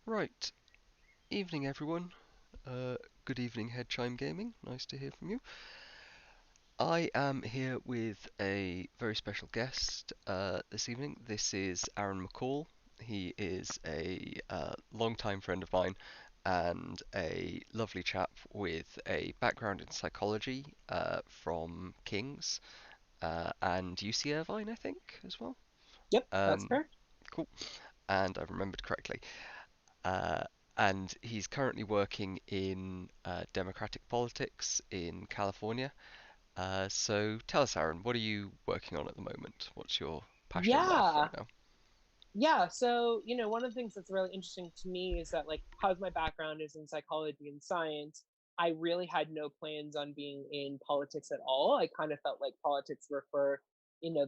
Right, evening everyone. Uh, Good evening, Head Chime Gaming. Nice to hear from you. I am here with a very special guest this evening. This is Aaron McCall. He is a longtime friend of mine and a lovely chap with a background in psychology from King's and UC Irvine, I think, as well. Yep, that's Um, correct. cool. And I've remembered correctly. Uh, and he's currently working in democratic politics in California. So tell us, Aaron, what are you working on at the moment? What's your passion in life Yeah. right now? Yeah. So, one of the things that's really interesting to me is that, like, because my background is in psychology and science, I really had no plans on being in politics at all. I kind of felt like politics were for,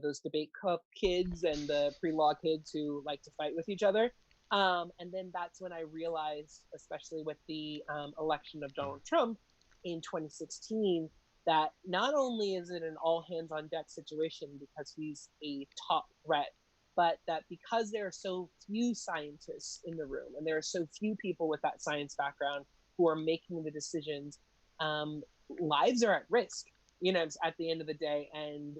those debate cup kids and the pre-law kids who like to fight with each other. And then that's when I realized, especially with the election of Donald Trump in 2016, that not only is it an all hands on deck situation because he's a top threat, but that because there are so few scientists in the room and there are so few people with that science background who are making the decisions, um, lives are at risk, at the end of the day. And,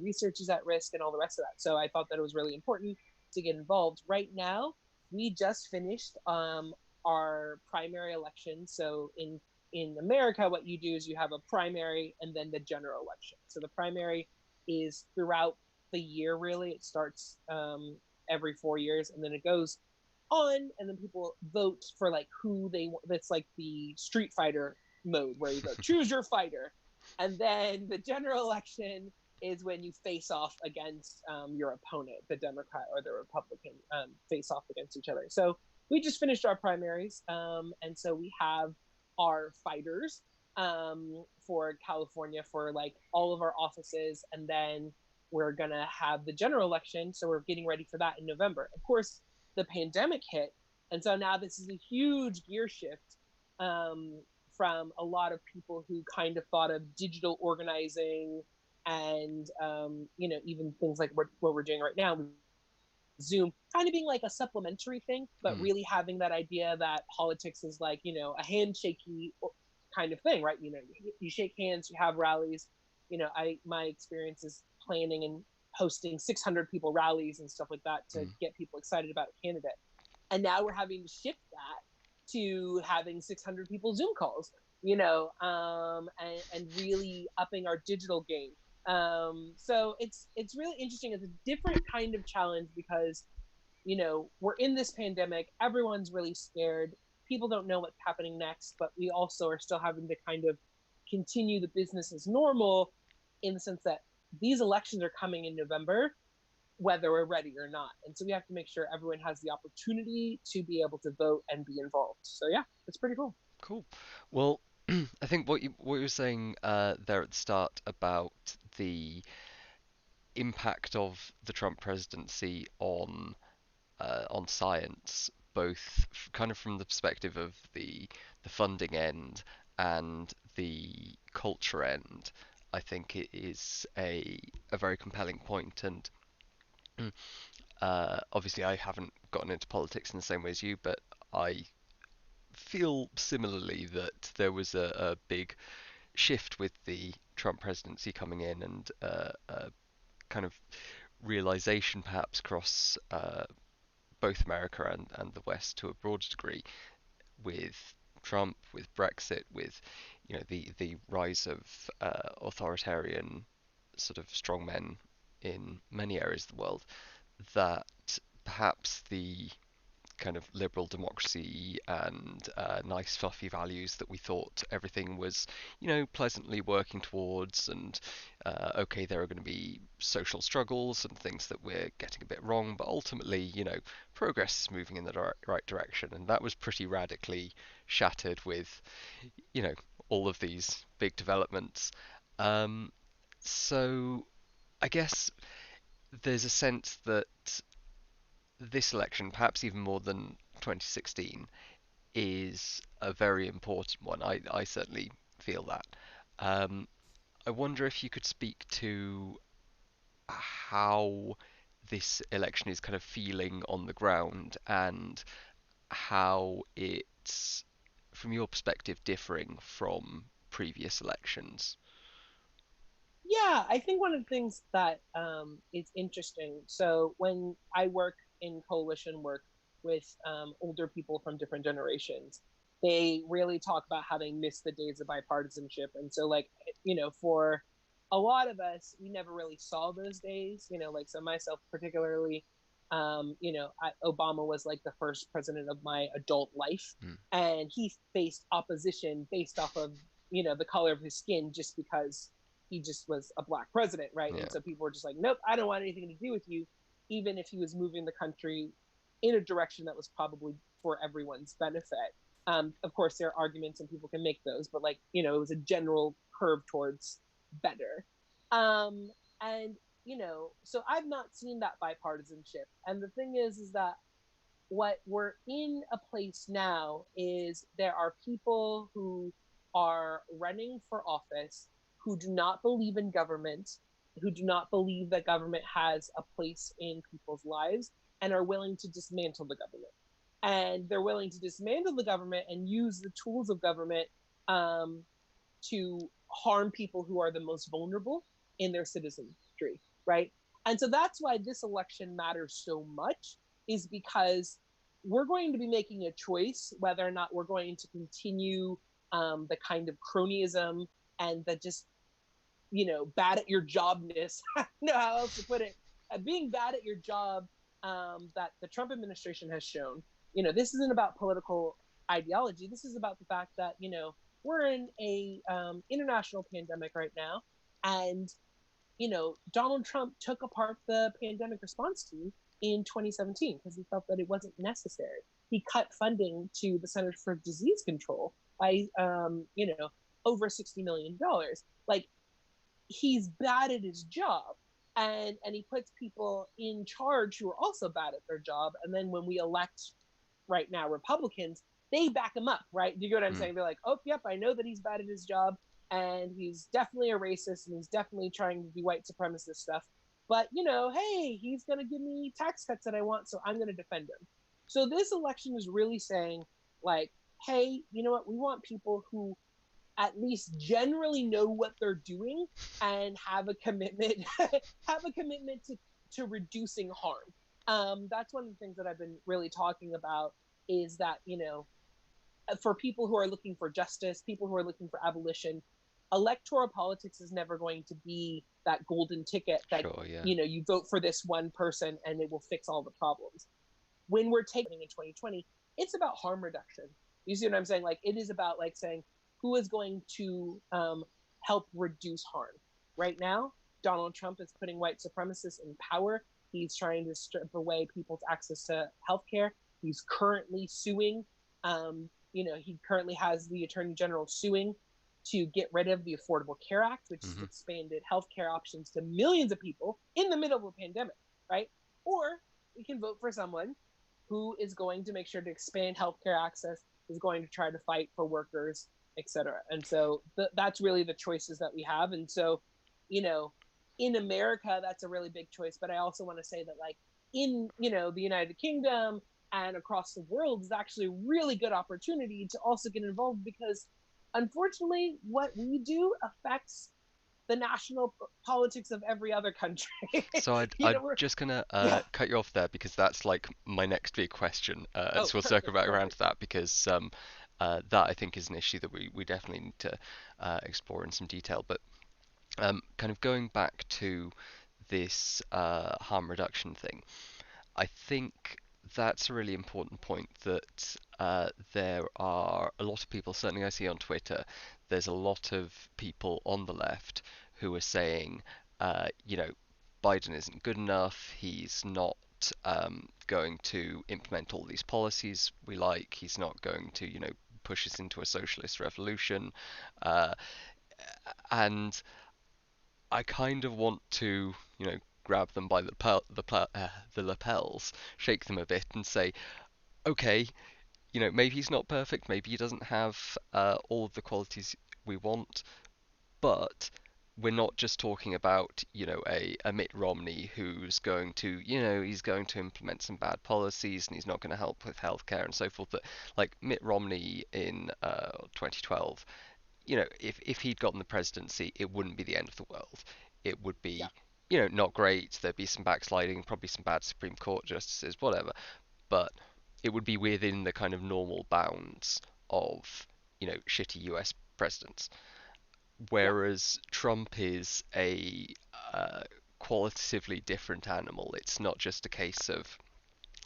research is at risk and all the rest of that. So I thought that it was really important to get involved. Right now, we just finished our primary election. So in America, what you do is you have a primary and then the general election. So the primary is throughout the year, really. It starts every 4 years and then it goes on, and then people vote for like who they want. That's like the Street Fighter mode where you go choose your fighter. And then the general election is when you face off against your opponent, the Democrat or the Republican, face off against each other. So we just finished our primaries, and so we have our fighters for California for like all of our offices, and then we're gonna have the general election. So we're getting ready for that in November. Of course, the pandemic hit, and so now this is a huge gear shift um, from a lot of people who kind of thought of digital organizing and even things like what we're doing right now, Zoom, kind of being like a supplementary thing, but Hmm. really having that idea that politics is like, a handshakey kind of thing, right? You shake hands, you have rallies. I my experience is planning and hosting 600 people rallies and stuff like that to Hmm. get people excited about a candidate. And now we're having to shift that to having 600 people Zoom calls, and really upping our digital game. So it's really interesting. It's a different kind of challenge because we're in this pandemic. Everyone's really scared. People don't know what's happening next, but we also are still having to kind of continue the business as normal in the sense that these elections are coming in November, whether we're ready or not. And so we have to make sure everyone has the opportunity to be able to vote and be involved. So yeah, it's pretty cool. Cool. Well, I think what you were saying there at the start about the impact of the Trump presidency on science, both kind of from the perspective of the funding end and the culture end, I think it is a very compelling point. And obviously, I haven't gotten into politics in the same way as you, but I feel similarly that there was a big shift with the Trump presidency coming in, and a kind of realization perhaps across both America and the West to a broader degree with Trump, with Brexit, with the rise of authoritarian sort of strongmen in many areas of the world, that perhaps the kind of liberal democracy and nice fluffy values that we thought everything was, pleasantly working towards, and okay, there are going to be social struggles and things that we're getting a bit wrong, but ultimately, progress is moving in the right direction, and that was pretty radically shattered with, you know, all of these big developments. Um, so I guess there's a sense that this election, perhaps even more than 2016, is a very important one. I certainly feel that. Um, I wonder if you could speak to how this election is kind of feeling on the ground, and how it's, from your perspective, differing from previous elections. Yeah, I think one of the things that is interesting. So when I work in coalition work with older people from different generations, they really talk about how they miss the days of bipartisanship. And so, like, for a lot of us, we never really saw those days. Like, so myself particularly, Obama was like the first president of my adult life, Mm, and he faced opposition based off of the color of his skin, just because he just was a black president, right? yeah. And so people were just like, nope, I don't want anything to do with you, even if he was moving the country in a direction that was probably for everyone's benefit. Of course, there are arguments and people can make those, but like, it was a general curve towards better. Um, and, so I've not seen that bipartisanship. And the thing is that what we're in a place now is there are people who are running for office who do not believe in government, who do not believe that government has a place in people's lives, and are willing to dismantle the government. And they're willing to dismantle the government and use the tools of government um, to harm people who are the most vulnerable in their citizenry, right? And so that's why this election matters so much, is because we're going to be making a choice whether or not we're going to continue the kind of cronyism and the just, bad at your jobness. I don't know how else to put it. Being bad at your job that the Trump administration has shown. This isn't about political ideology. This is about the fact that, we're in a international pandemic right now, and Donald Trump took apart the pandemic response team in 2017 because he felt that it wasn't necessary. He cut funding to the Centers for Disease Control by, over $60 million. Like, he's bad at his job, and he puts people in charge who are also bad at their job. And then when we elect right now Republicans, they back him up, right? Do you get what I'm Mm. saying? They're like, oh, yep, I know that he's bad at his job, and he's definitely a racist, and he's definitely trying to do white supremacist stuff. But, hey, he's going to give me tax cuts that I want, so I'm going to defend him. So this election is really saying, like, hey, you know what? We want people who at least generally know what they're doing and have a commitment have a commitment to reducing harm. That's one of the things that I've been really talking about, is that, for people who are looking for justice, people who are looking for abolition, electoral politics is never going to be that golden ticket that, Sure, yeah. you vote for this one person and it will fix all the problems. When we're taking in 2020, it's about harm reduction. You see what I'm saying? Like, it is about, like, saying who is going to help reduce harm. Right now, Donald Trump is putting white supremacists in power. He's trying to strip away people's access to healthcare. He's currently suing. He currently has the Attorney General suing to get rid of the Affordable Care Act, which has Hmm. expanded healthcare options to millions of people in the middle of a pandemic, right? Or we can vote for someone who is going to make sure to expand healthcare access, is going to try to fight for workers, etc. And so that's really the choices that we have. And so, you know, in America, that's a really big choice. But I also want to say that, like, in, the United Kingdom and across the world, is actually a really good opportunity to also get involved, because unfortunately, what we do affects the national politics of every other country. So I'd, you I'm know, we're just gonna Yeah. cut you off there because that's like my next big question, and Oh, so we'll circle perfect, back around perfect. to that because that I think is an issue that we definitely need to explore in some detail. But kind of going back to this harm reduction thing, I think that's a really important point that there are a lot of people, certainly I see on Twitter, there's a lot of people on the left who are saying, Biden isn't good enough, he's not going to implement all these policies we like, he's not going to, push us into a socialist revolution. Uh, and I kind of want to, grab them by the lapels, shake them a bit, and say, okay, maybe he's not perfect, maybe he doesn't have all of the qualities we want, but we're not just talking about, a Mitt Romney who's going to, he's going to implement some bad policies and he's not going to help with healthcare and so forth. That like Mitt Romney in 2012, if he'd gotten the presidency, it wouldn't be the end of the world. It would Yeah, be, not great. There'd be some backsliding, probably some bad Supreme Court justices, whatever. But it would be within the kind of normal bounds of, shitty US presidents. yeah, Whereas Trump is a uh, qualitatively different animal. It's not just a case of,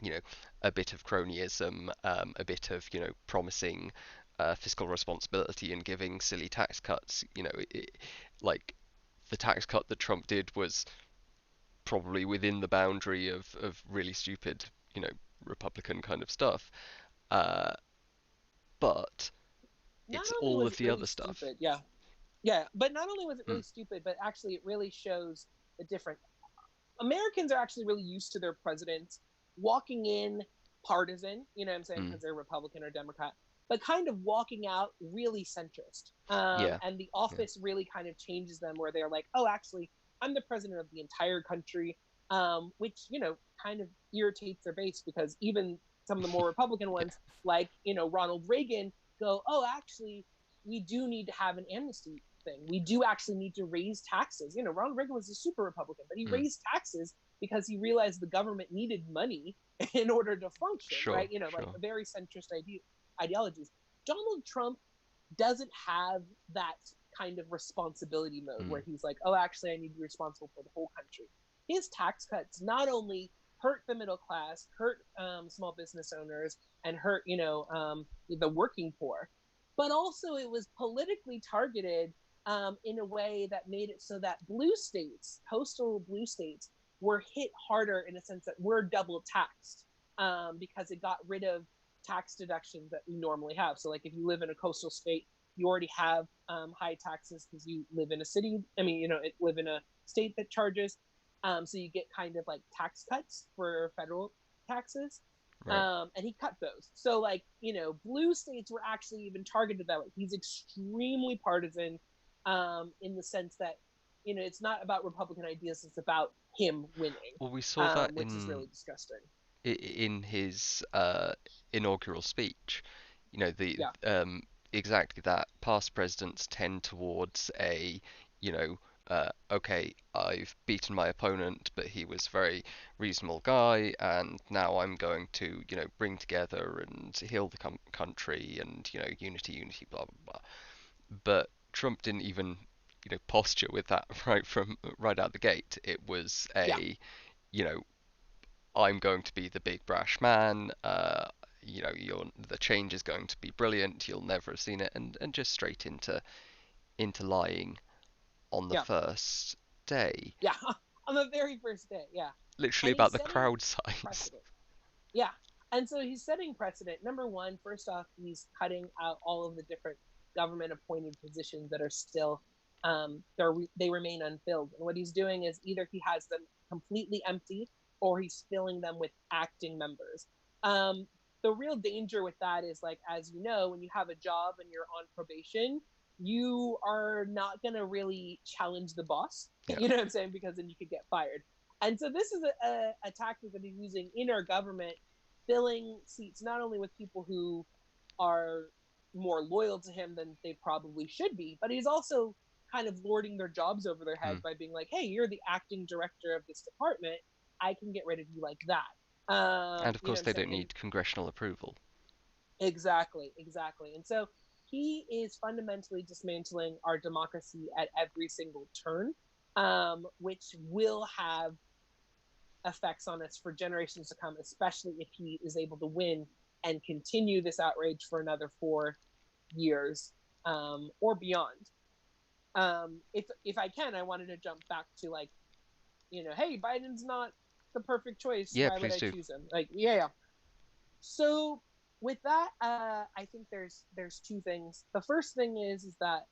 you know, a bit of cronyism, a bit of, promising fiscal responsibility and giving silly tax cuts. Like the tax cut that Trump did was probably within the boundary of really stupid, you know, Republican kind of stuff. Uh, but not it's only all was of it the really other stuff. stupid, yeah, yeah, but not only was it Mm, really stupid, but actually it really shows the different Americans are actually really used to their presidents walking in partisan, you know what I'm saying, mm, because they're Republican or Democrat, but kind of walking out really centrist. yeah, And the yeah, office really kind of changes them where they're like, oh, actually, I'm the president of the entire country, which, kind of irritates their base because even some of the more Republican yeah. ones, like, Ronald Reagan, go, oh, actually, we do need to have an amnesty thing. We do actually need to raise taxes. Ronald Reagan was a super Republican, but he Mm, raised taxes because he realized the government needed money in order to function, right? sure, Like sure. very centrist ideologies. Donald Trump doesn't have that kind of responsibility mode where Mm, he's like, oh, actually, I need to be responsible for the whole country. His tax cuts not only hurt the middle class, hurt small business owners, and hurt, the working poor, but also it was politically targeted in a way that made it so that blue states, coastal blue states, were hit harder in a sense that we're double taxed because it got rid of tax deductions that we normally have. So, like if you live in a coastal state, you already have high taxes because you live in a city. I mean, live in a state that charges. So you get kind of like tax cuts for federal taxes. right. And he cut those. So, like, blue states were actually even targeted that way. He's extremely partisan in the sense that, it's not about Republican ideas, it's about him winning, Well, we saw that which is really disgusting. in his inaugural speech. The Yeah, exactly that. Past presidents tend towards a, okay, I've beaten my opponent, but he was a very reasonable guy, and now I'm going to, bring together and heal the country, and unity, unity, blah blah blah. But Trump didn't even, posture with that right out the gate. It was yeah, a, you know, I'm going to be the big brash man. The change is going to be brilliant. You'll never have seen it, and just straight into lying on the yeah, first day, yeah. On the very first day, yeah. literally And about he's the setting crowd size. precedent. Yeah. And so he's setting precedent. Number one, first off, he's cutting out all of the different government appointed positions that are still they remain unfilled. And what he's doing is either he has them completely empty or he's filling them with acting members. Um, the real danger with that is like, as you know, when you have a job and you're on probation, you are not going to really challenge the boss. Yeah. You know what I'm saying? Because then you could get fired. And so this is a tactic that he's using in our government, filling seats not only with people who are more loyal to him than they probably should be, but he's also kind of lording their jobs over their head Mm. by being like, hey, you're the acting director of this department. I can get rid of you like that. And of You know course, what I'm they saying? don't And need congressional approval. exactly, exactly. And so he is fundamentally dismantling our democracy at every single turn, which will have effects on us for generations to come, especially if he is able to win and continue this outrage for another 4 years or beyond. If I can, I wanted to jump back to like, hey, Biden's not the perfect choice. Yeah, Why would please I do. choose him? Like, yeah, yeah. So with that, I think there's two things. The first thing is that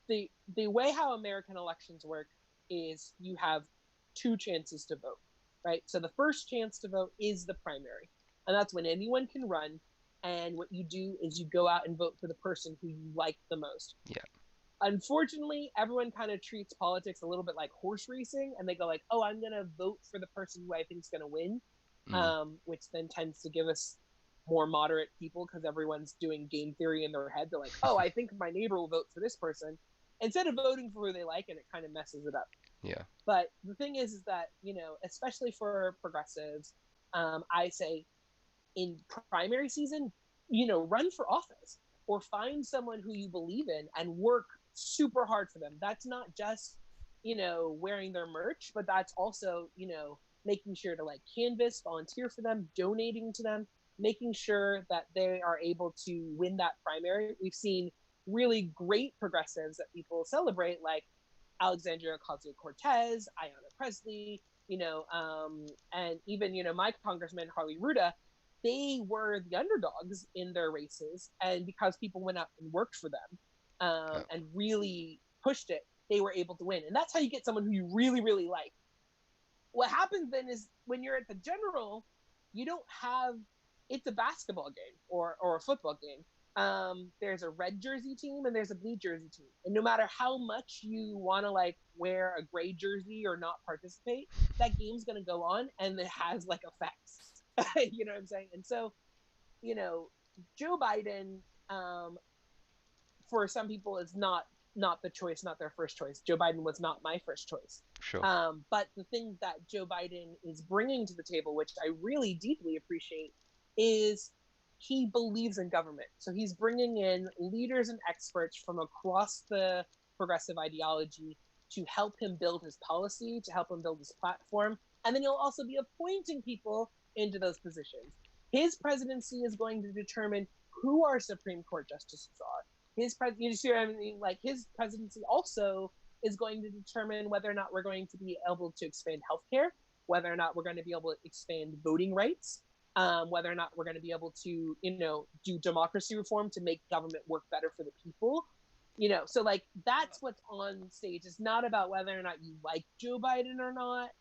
the way how American elections work is you have two chances to vote, right? So the first chance to vote is the primary, and that's when anyone can run. And what you do is you go out and vote for the person who you like the most. Yeah. Unfortunately, everyone kind of treats politics a little bit like horse racing, and they go like, "Oh, I'm gonna vote for the person who I think is gonna win," Mm. which then tends to give us more moderate people because everyone's doing game theory in their head. They're like, "Oh, I think my neighbor will vote for this person," instead of voting for who they like, and it kind of messes it up. Yeah. But the thing is that especially for progressives, I say in primary season, run for office or find someone who you believe in and work super hard for them. That's not just, wearing their merch, but that's also, making sure to like canvas, volunteer for them, donating to them, making sure that they are able to win that primary. We've seen really great progressives that people celebrate, like Alexandria Ocasio Cortez, Ayanna Pressley, and even, my congressman, Harley Ruda, they were the underdogs in their races. And because people went out and worked for them Oh. and really pushed it, they were able to win. And that's how you get someone who you really, really like. What happens then is when you're at the general, you don't have it's a basketball game or a football game. There's a red jersey team and there's a blue jersey team, and no matter how much you want to like wear a gray jersey or not participate, that game's going to go on and it has like effects. You know what I'm saying? And so, you know, Joe Biden, for some people is not the choice, not their first choice. Joe Biden was not my first choice. Sure. But the thing that Joe Biden is bringing to the table, which I really deeply appreciate, is he believes in government. So he's bringing in leaders and experts from across the progressive ideology to help him build his policy, to help him build his platform. And then he'll also be appointing people into those positions. His presidency is going to determine who our Supreme Court justices are. You see what I mean? Like his presidency also is going to determine whether or not we're going to be able to expand healthcare, whether or not we're going to be able to expand voting rights, whether or not we're going to be able to, do democracy reform to make government work better for the people. So like that's what's on stage. It's not about whether or not you like Joe Biden or not.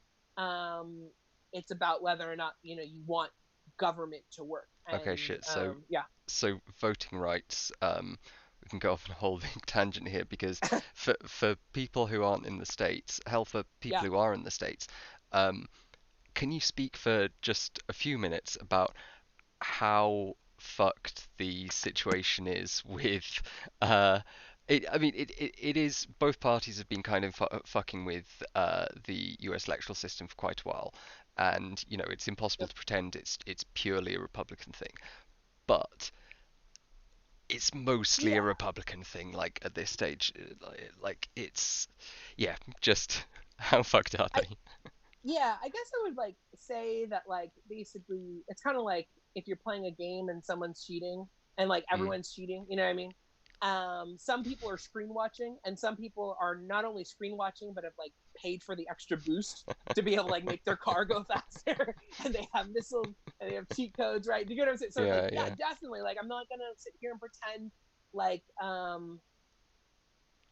It's about whether or not you want government to work. Okay, And shit. So, yeah, so voting rights. We can go off on a whole big tangent here because for people who aren't in the States, hell, for people yeah, who are in the States, um, can you speak for just a few minutes about how fucked the situation is with I mean it is both parties have been kind of fucking with the US electoral system for quite a while, and it's impossible yep, to pretend it's purely a Republican thing, but it's mostly a yeah. Republican thing, like at this stage. Like it's, yeah, just how fucked are I they? Yeah, I guess I would like say that like basically it's kind of like if you're playing a game and someone's cheating and like Mm. everyone's cheating, you know what I mean? Some people are screen watching and some people are not only screen watching but have like paid for the extra boost to be able to like make their car go faster and they have missiles and they have cheat codes, right? Do you get what I'm saying? So like Yeah, yeah, yeah. definitely. Like I'm not gonna sit here and pretend like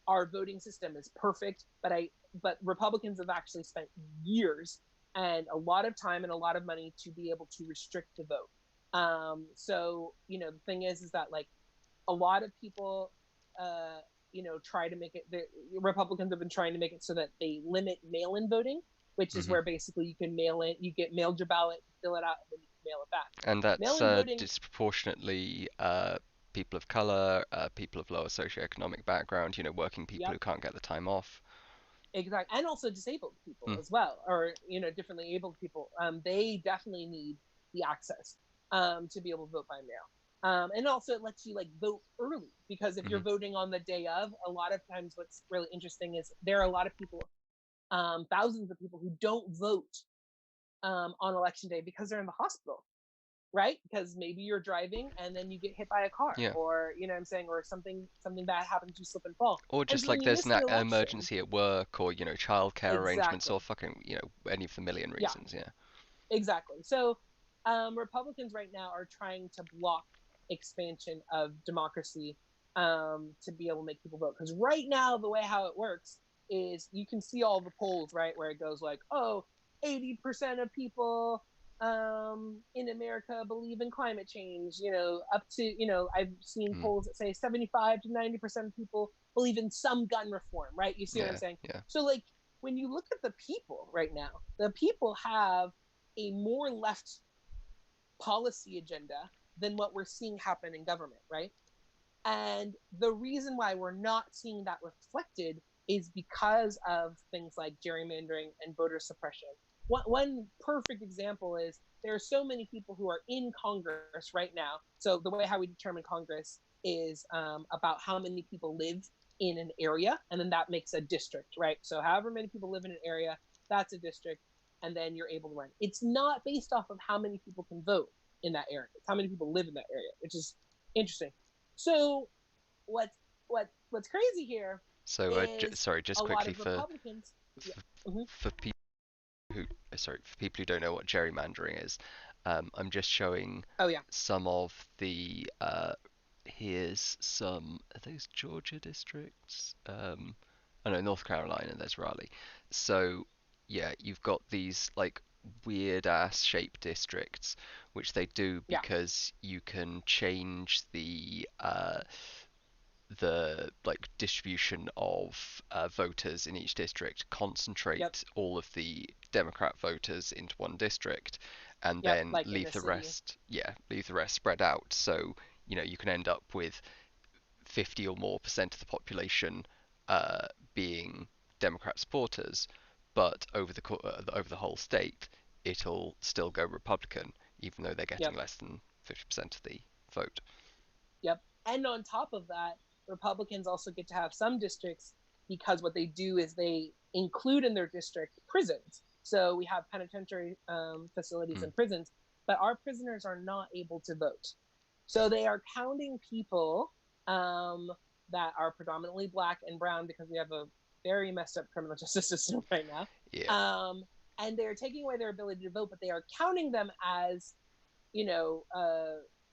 our voting system is perfect, but Republicans have actually spent years and a lot of time and a lot of money to be able to restrict the vote. So the thing is that like a lot of people, try to make it. The Republicans have been trying to make it so that they limit mail-in voting, which is Hmm. where basically you can mail in, you get mailed your ballot, fill it out, and then you can mail it back. And that's Mail-in voting, disproportionately people of color, people of lower socioeconomic background, working people yep, who can't get the time off. exactly, and also disabled people Mm. as well, or differently abled people. They definitely need the access to be able to vote by mail. And also, it lets you like vote early because if you're Hmm. voting on the day of, a lot of times what's really interesting is there are a lot of people, thousands of people who don't vote on election day because they're in the hospital, right? Because maybe you're driving and then you get hit by a car, Yeah. or what I'm saying, or something bad happens, you slip and fall, Or and just so then like you there's miss the an election. emergency at work, or childcare arrangements, or Exactly. fucking any of the million Yeah. reasons. Yeah. Exactly. So Republicans right now are trying to block expansion of democracy to be able to make people vote. Because right now, the way how it works is you can see all the polls, right, where it goes like, oh, 80% of people, America believe in climate change. Up to, I've seen Mm, polls that say 75 to 90% of people believe in some gun reform, right? You see what I'm yeah, saying? yeah, So, like, when you look at the people right now, the people have a more left policy agenda than what we're seeing happen in government, right? And the reason why we're not seeing that reflected is because of things like gerrymandering and voter suppression. One perfect example is there are so many people who are in Congress right now. So the way how we determine Congress is about how many people live in an area, and then that makes a district, right? So however many people live in an area, that's a district, and then you're able to run. It's not based off of how many people can vote in that area. It's how many people live in that area, which is interesting. So what's crazy here so is sorry, just a lot quickly of Republicans. Yeah. for Mhm. for people who for people who don't know what gerrymandering is, I'm just showing Oh yeah. some of the here's some, are those Georgia districts? I know North Carolina, there's Raleigh. So yeah, you've got these like weird ass shaped districts, which they do Yeah. because you can change the like distribution of voters in each district, Yep. concentrate all of the Democrat voters into one district, and Yep. then Like in a city. leave the rest spread out. So you can end up with 50 or more percent of the population uh, being Democrat supporters, but over the whole state, it'll still go Republican, even though they're getting Yep. less than 50% of the vote. Yep. And on top of that, Republicans also get to have some districts because what they do is they include in their district prisons. So we have penitentiary facilities Mm, and prisons, but our prisoners are not able to vote. So they are counting people um, that are predominantly black and brown because we have a very messed up criminal justice system right now. yeah. Um, and they're taking away their ability to vote, but they are counting them as, you know,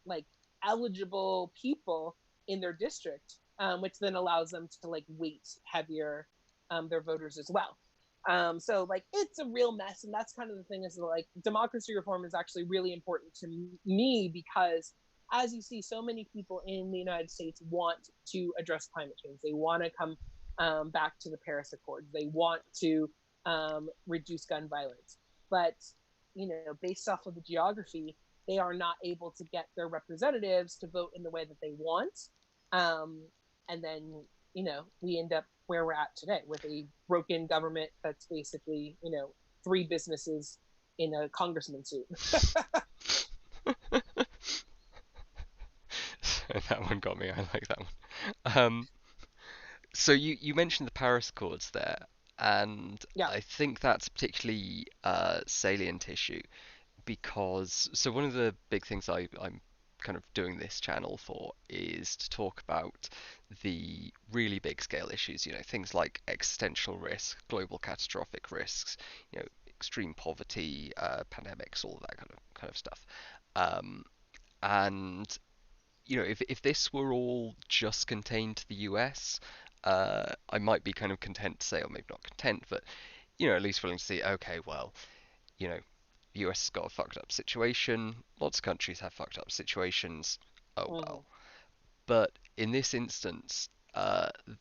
like eligible people in their district, which then allows them to like weight heavier their voters as well. So like it's a real mess, and that's kind of the thing is that, like, democracy reform is actually really important to me because as you see, so many people in the United States want to address climate change. They want to come back to the Paris Accords. They want to reduce gun violence, but based off of the geography, they are not able to get their representatives to vote in the way that they want. Um, and then, we end up where we're at today with a broken government that's basically, three businesses in a congressman suit. That one got me. I like that one. Um, so you mentioned the Paris Accords there, and Yeah. I think that's a particularly salient issue because one of the big things I'm kind of doing this channel for is to talk about the really big scale issues, things like existential risk, global catastrophic risks, extreme poverty, pandemics, all of that kind of stuff. Um, and if this were all just contained to the US, I might be kind of content to say, or maybe not content, but at least willing to see, okay, well, the US has got a fucked up situation. Lots of countries have fucked up situations. Oh Mm-hmm. well. But in this instance,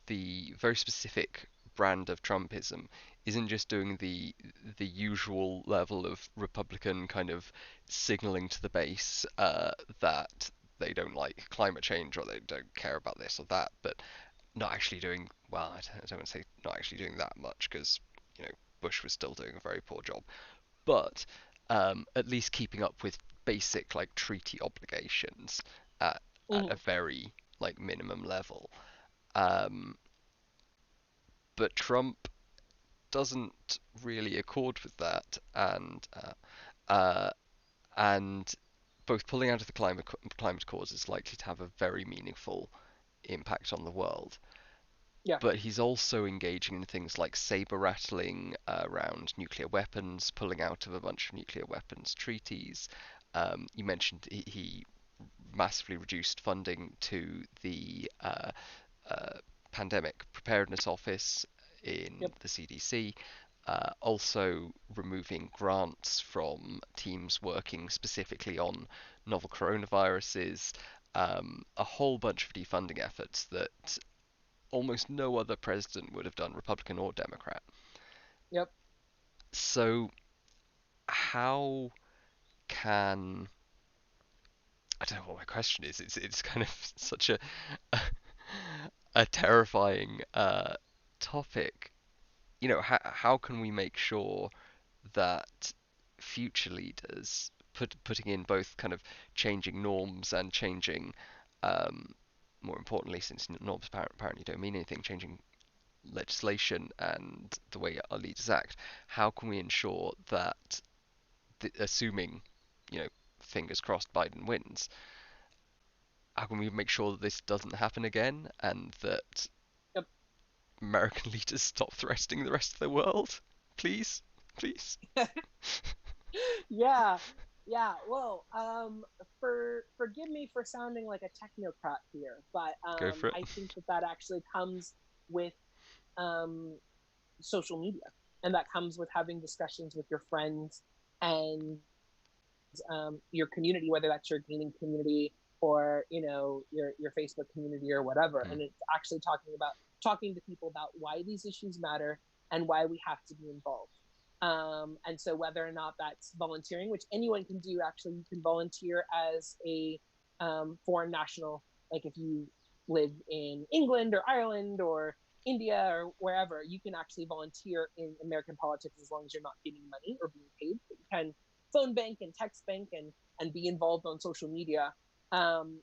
the very specific brand of Trumpism isn't just doing the usual level of Republican kind of signaling to the base that they don't like climate change or they don't care about this or that, but not actually doing well. I don't want to say not actually doing that much because Bush was still doing a very poor job, but at least keeping up with basic like treaty obligations at a Mm-hmm. very like minimum level. Um, but Trump doesn't really accord with that, uh, and both pulling out of the climate cause is likely to have a very meaningful impact on the world. Yeah. But he's also engaging in things like saber rattling around nuclear weapons, pulling out of a bunch of nuclear weapons treaties. You mentioned he massively reduced funding to the uh, Pandemic Preparedness Office in Yep. the CDC. Also removing grants from teams working specifically on novel coronaviruses, a whole bunch of defunding efforts that almost no other president would have done, Republican or Democrat. Yep. So, how can I don't know what my question is. It's kind of such a terrifying topic. How can we make sure that future leaders putting in both kind of changing norms and changing, um, more importantly, since norms apparently don't mean anything, changing legislation and the way our leaders act. How can we ensure that, assuming, you know, fingers crossed, Biden wins, how can we make sure that this doesn't happen again and that Yep. American leaders stop threatening the rest of the world? Please, please, Yeah. Yeah. Well, forgive me for sounding like a technocrat here, but go for it. I think that that actually comes with um, social media, and that comes with having discussions with your friends and your community, whether that's your gaming community or your Facebook community or whatever. Mm, And it's actually talking to people about why these issues matter and why we have to be involved. And so whether or not that's volunteering, which anyone can do, actually, you can volunteer as a foreign national, like if you live in England or Ireland or India or wherever, you can actually volunteer in American politics as long as you're not getting money or being paid. But you can phone bank and text bank and be involved on social media.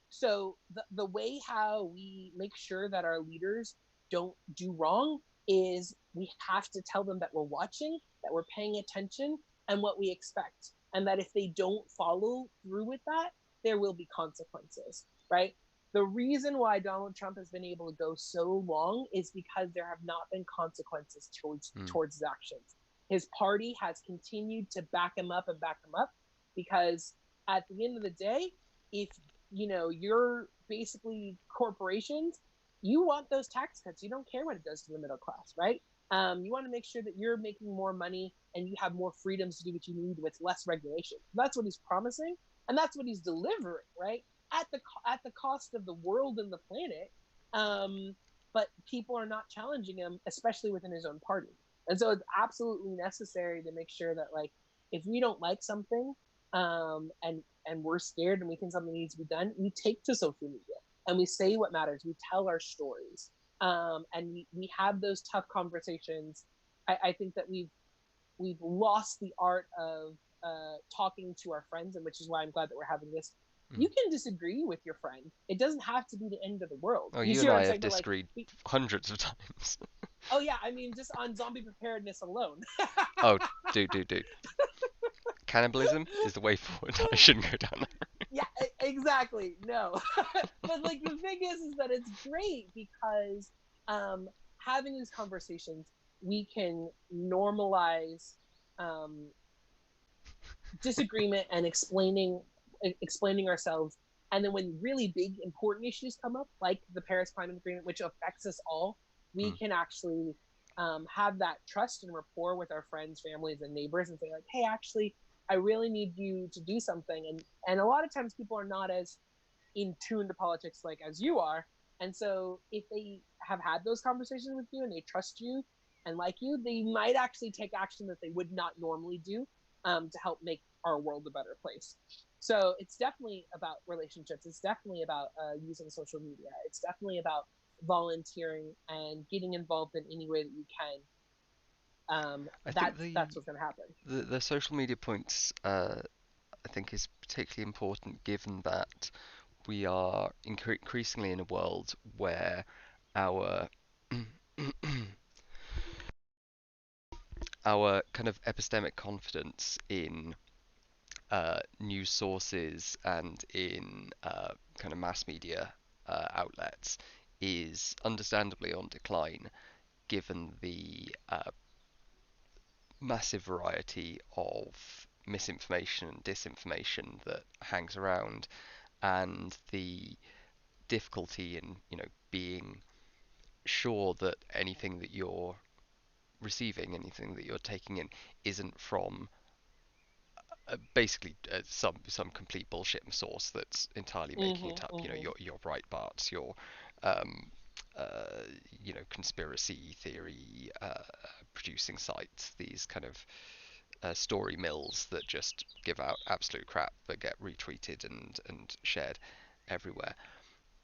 So the way how we make sure that our leaders don't do wrong is we have to tell them that we're watching, that we're paying attention, and what we expect, and that if they don't follow through with that, there will be consequences, right? The reason why Donald Trump has been able to go so long is because there have not been consequences mm, towards his actions. His party has continued to back him up and back him up because at the end of the day, if you're basically corporations, you want those tax cuts. You don't care what it does to the middle class, right? You want to make sure that you're making more money and you have more freedoms to do what you need with less regulation. That's what he's promising, and that's what he's delivering, right? At the cost of the world and the planet. Um, but people are not challenging him, especially within his own party. And so it's absolutely necessary to make sure that, like, if we don't like something, and we're scared and we think something needs to be done, we take to social media and we say what matters. We tell our stories, and we have those tough conversations. I think that we've lost the art of talking to our friends, and which is why I'm glad that we're having this. mm. You can disagree with your friend. It doesn't have to be the end of the world. Oh, You you see and what I I'm have saying? But like, disagreed hundreds of times. oh yeah, I mean, just on zombie preparedness alone. Oh, dude. Cannibalism is the way forward. I shouldn't go down there. Yeah, exactly. No, but like the thing is that it's great because um, having these conversations, we can normalize um, disagreement and explaining ourselves. And then when really big important issues come up, like the Paris Climate Agreement, which affects us all, we Mm, can actually have that trust and rapport with our friends, families, and neighbors, and say like, "Hey, actually, I really need you to do something." And a lot of times people are not as in tune to politics like as you are, and so if they have had those conversations with you and they trust you and like you, they might actually take action that they would not normally do, to help make our world a better place. So it's definitely about relationships. It's definitely about using social media. It's definitely about volunteering and getting involved in any way that you can. I think That's what's going to happen. the social media points, I think, is particularly important given that we are increasingly in a world where our our kind of epistemic confidence in news sources and in kind of mass media outlets is understandably on decline, given the massive variety of misinformation and disinformation that hangs around, and the difficulty in being sure that anything that you're receiving, anything that you're taking in, isn't from basically some complete bullshit source that's entirely making it Mhm. up. You know, Mhm. your Breitbarts, your um, conspiracy theory producing sites, these kind of story mills that just give out absolute crap that get retweeted and shared everywhere.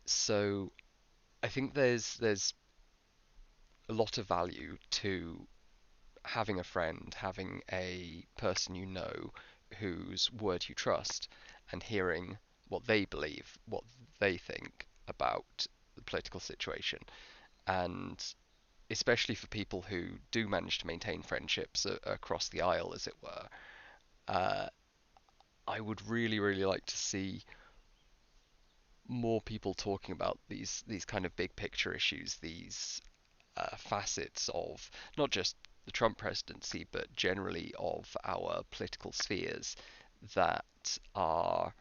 So I think there's a lot of value to having a friend, having a person you know whose word you trust, and hearing what they believe, what they think about the political situation. And especially for people who do manage to maintain friendships across the aisle, as it were, uh, I would really, really like to see more people talking about these kind of big picture issues, these facets of not just the Trump presidency, but generally of our political spheres that are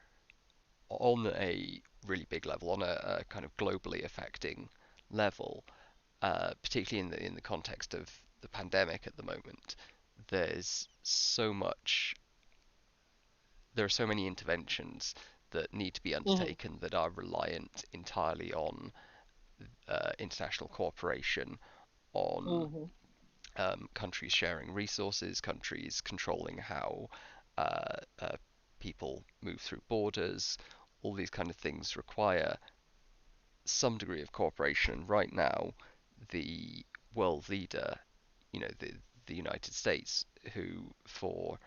on a really big level, on a kind of globally affecting level, particularly in the context of the pandemic at the moment. There's so much, there are so many interventions that need to be Mhm. undertaken that are reliant entirely on international cooperation, on Mhm. countries sharing resources, countries controlling how uh, uh, people move through borders. All these kind of things require some degree of cooperation. Right now, the world leader, the United States, who for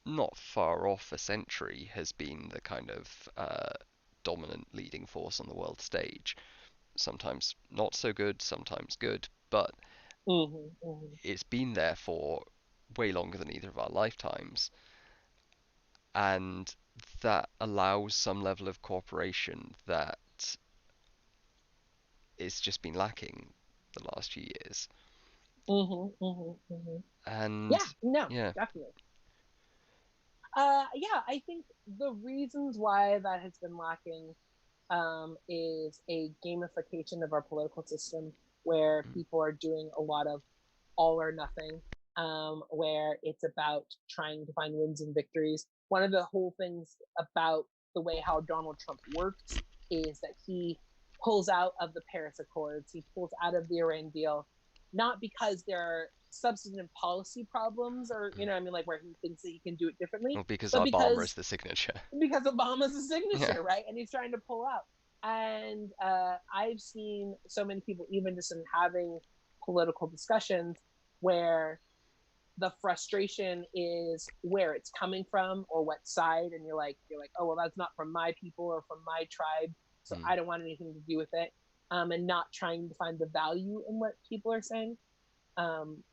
not far off a century has been the kind of dominant leading force on the world stage. Sometimes not so good, sometimes good, but Mhm. Mhm. it's been there for way longer than either of our lifetimes, and that allows some level of cooperation that it's just been lacking the last few years. Mhm. Mhm. Mhm. Yeah. And No. yeah, Definitely. Yeah. I think the reasons why that has been lacking is a gamification of our political system where mm, people are doing a lot of all or nothing, where it's about trying to find wins and victories. One of the whole things about the way how Donald Trump works is that he pulls out of the Paris Accords, he pulls out of the Iran deal, not because there are substantive policy problems or, mm. I mean, like where he thinks that he can do it differently, Well, because but Obama is because the signature. Obama's a Yeah. signature, right? And he's trying to pull out. And I've seen so many people, even just in having political discussions, where the frustration is where it's coming from or what side, and you're like, oh well, that's not from my people or from my tribe, so Mm, I don't want anything to do with it. And not trying to find the value in what people are saying.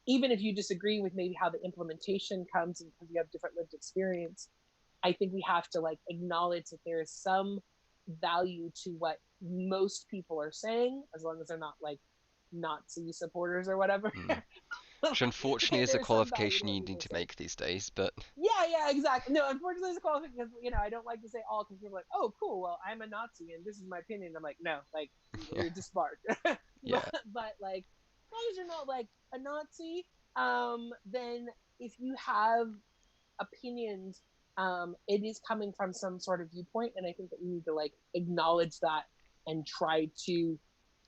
Even if you disagree with maybe how the implementation comes and because you have different lived experience, I think we have to like acknowledge that there is some value to what most people are saying, as long as they're not like Nazi supporters or whatever. mm. Which unfortunately is a There's some value to qualification what you people need are to saying. make these days, but Yeah, yeah, exactly. No, unfortunately, it's a qualification because I don't like to say all because people are like, oh, cool. Well, I'm a Nazi and this is my opinion. I'm like, no, like yeah, you're disbarred. yeah. But like, as long as you're not like a Nazi, then if you have opinions, it is coming from some sort of viewpoint, and I think that we need to like acknowledge that and try to